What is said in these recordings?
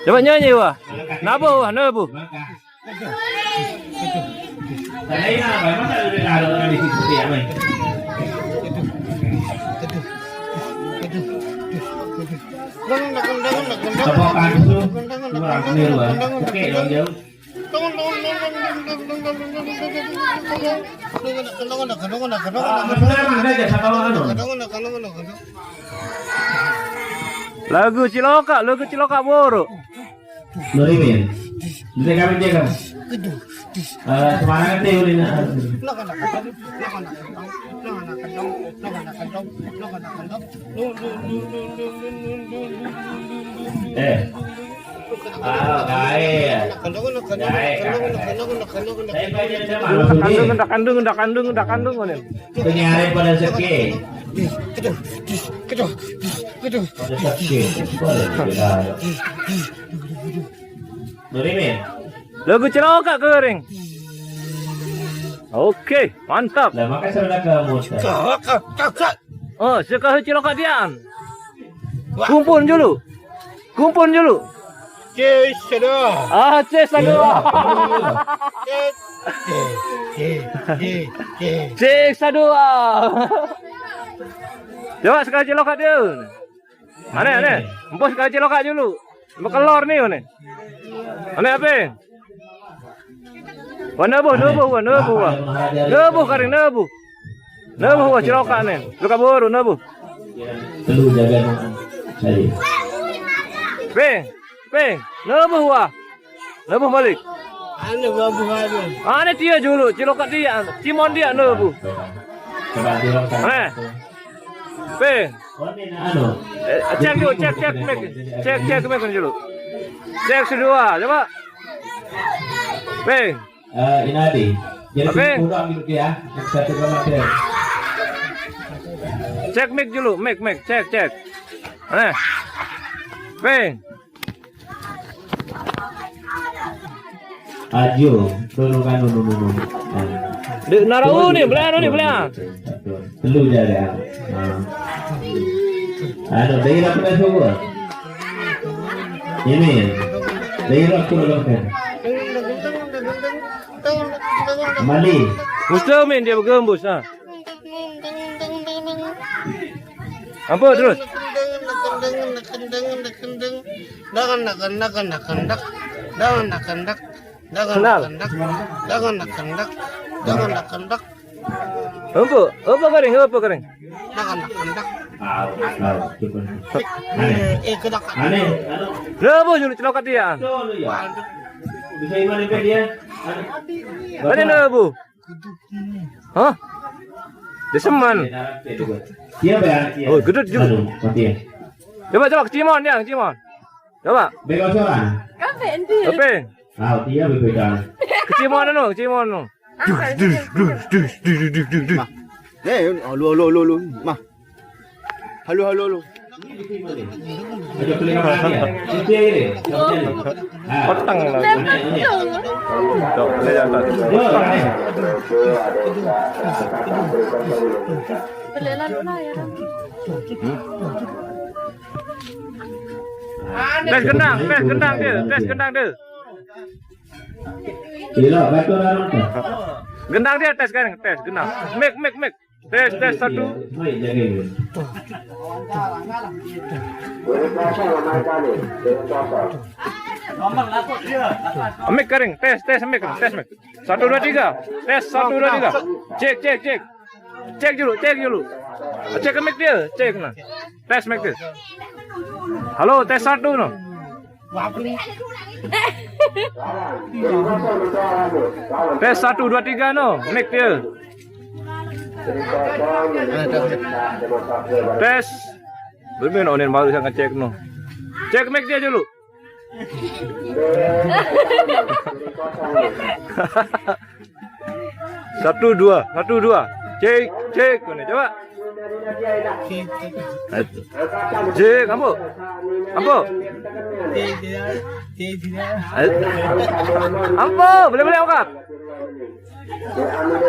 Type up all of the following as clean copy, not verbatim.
Coba nyanyi wah. Nabu wah, nabu. Đấy là phải mất là được đi thịt tiệm mình. Tepokan itu kurang clear lah. Oke dong jauh. Lagu Ciloka boro. Nurimin. Bisa kami jaga. Semangat deh ulina. Kandung nih. Penyaring pada seki. Nurimin. Lagu Ciloka kering. Oke, mantap. Lah makanya sudah ke musa. Oh, sekarang Ciloka dian. Kumpul dulu. Ah, C2. C2. Coba sekarang Ciloka dia. Aneh. Empos sekarang Ciloka dulu. Bekelor nih, aneh. Aneh apa? Nebu kering nebu wah Ciloka nih. Luka baru nebu. Perlu jaga cari. Peng, nebu wah. Nebu balik. Ane dia dulu, Ciloka dia, Cimon dia nebu. Coba Ciloka. Aneh. Peng. Cek mic dulu. Cek kedua, coba. Peng. Inadi. Jadi Oke. kurang gitu ya. Satu komentar. Cek mic dulu, mic, cek. Aneh. Peng. Ajo, turunkan dulu. Dek narau nih, belian. Perlu jaga. Daerah apa semua? Ini. Daerah turunkan. Mali. Muslimin dia bergembus ah. Apa terus? Apa kering? Aneh. Lebu dulu Ciloka dia. Bisa iman dia. Ada lebu. Hah? Deseman. Dia bayar. Oh, gede juga. Mati ya. Coba Cimon. Coba. Bego soran. Apa? Dia berbeda. Cimon no. Halo. Mah. Halo. Ada pelingan apa ya? Dia ini. Potong lah. Tuh, lihat tadi. Tes gendang dia. Gila, batu orang tu. Gendang dia tes gendang. Mic. Tes satu. Baik, jaga ini. Mic kering, tes mic. 1 2 3. Tes 1 2 3. Cek. Cek dulu. Cek mic dia, cek nah. Tes mic dia. Halo, tes 1 no. Tes 1 2 3 no, mic dia. Tes. Belum onin baru saya ngecek no. Cek mic dia dulu. Satu dua. Cek ini coba. Cek kamu.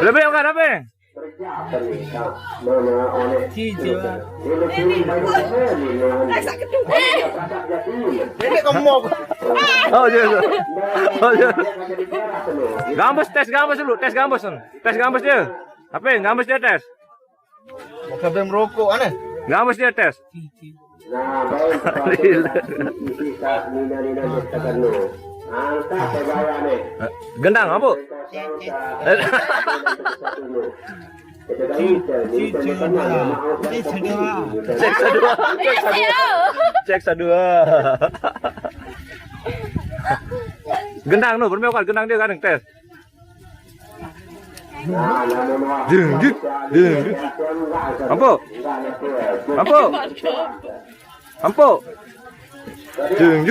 Boleh angkat apa? Ini kamu. Oh, iya. Oh, iya. Gambus tes gambus dulu, tes gambus. Tes gambus dia. Apa? Gambus dia tes. Mau sampai merokok aneh. Gambus dia tes. Nah, baik. Bisa nina bertekan lu. Angkat pegawai nih. Gendang apa? Cek sadua. Gendang nu, bermewah gendang dia kadang tes. Ampo. Ampo. Ampo. Jeng.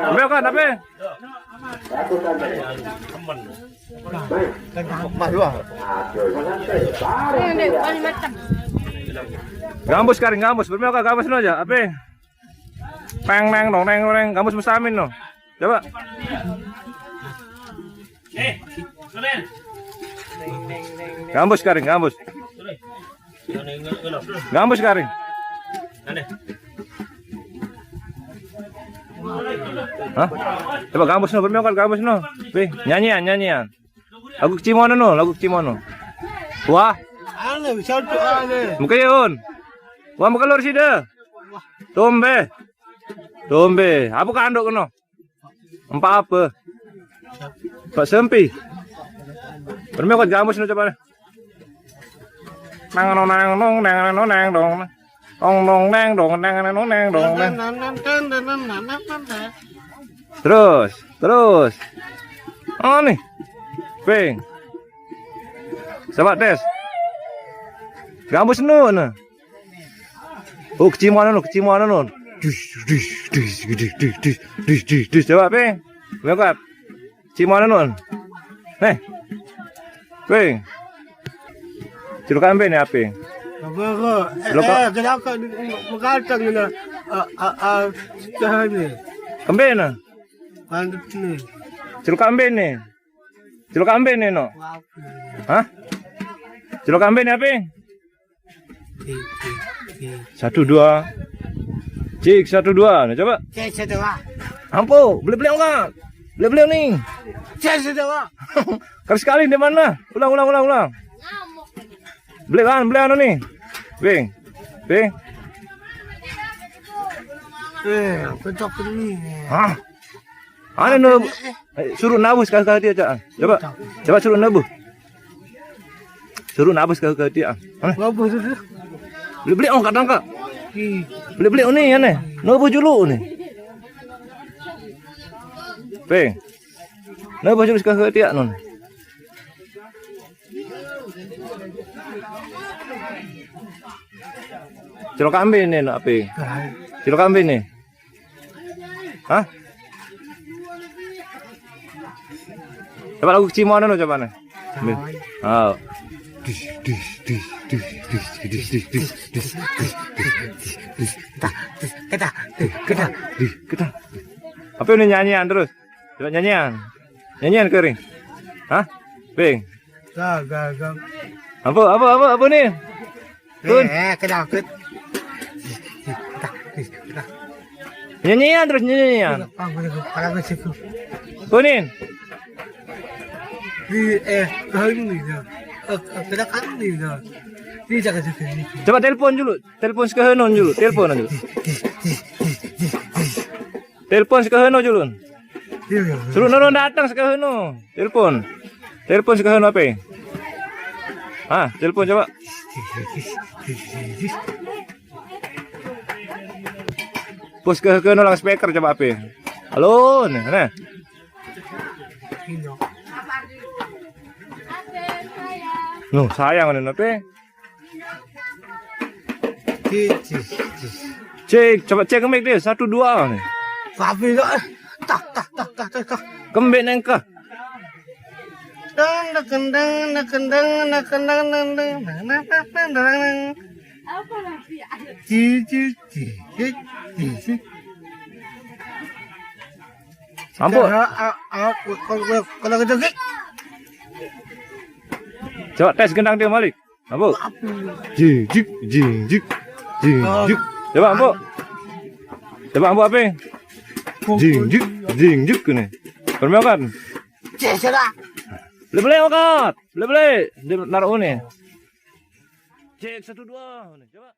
Ambil kan apa? Mas dua. Gambus karing gambus, bermewah kan gambus nu aja. Apa? Peng dong, gambus musamin no. Coba. Gambus karing, gambus. Gambus karing. Hah? Coba gambus no, bermewah gambus no. Nyanyian. Lagu kecimono. Wah. Aneh, bisa tuh aneh. Muka yun. Wah muka lor sida. Tombe. Apa kandok no? Empat apa? Pak Sempi. Bermewah gambus no coba. Terus. Oh nih. Peng. Coba tes. Gambus nu nah. Oh kecimono nu. Coba peng. Lihat. Kecimono nu. Nih. Peng. Cilok ambe nih apa? Kenapa mengatakan ini? Cahaya. Ambe na. Pandut nih. Cilok ambe nih no. Hah? Cilok ambe nih apa? 1 2. Cik 1 2. Nah coba. Cek sedang. Ampo, beli enggak? Beli nih. Cek sedang. Kali sekali di mana? Ulang. Beli anu nih. Bing. Pencok ini. Hah? Ana no suruh nabus ke dia aja. Coba suruh nabus. Suruh nabus ke dia. Nabus itu. Beli kadang kak. Beli nih aneh. Nabus dulu nih. Bing. Nabus dulu ke dia non. Cilok kambing nih nak apa? Cilok kambing nih. Hah? Coba lagu kecimono no coba nih. Oh. Kita. Apa ini nyanyian terus? Coba nyanyian kering. Hah? Bing. Gak. Apa nih? Kun. Kedakut. Nyanyian terus nyanyian. Kunin. Coba telepon dulu. Telepon sekehenon dulu. Telepon dulu. Telepon sekehenon dulu. Suruh nono datang sekehenon. Telepon sekehenon apa? Ah, telepon coba. Pus ke nolang speaker coba apa? Halo, nah. Nuh, sayang nih apa? Cek, coba cek mic dia 1 2 nih. Tapi tak. Kembek nengkah. Ambo. Kalau kita Coba tes gendang dia balik. Ambo. Jing jik jing jik jing jik. Coba Ambo. Coba Ambo apa? Jing jik ini. Permakan. Cek sudah. Boleh angkat. Boleh. Dia naruh ini. Cek 1 2. Coba.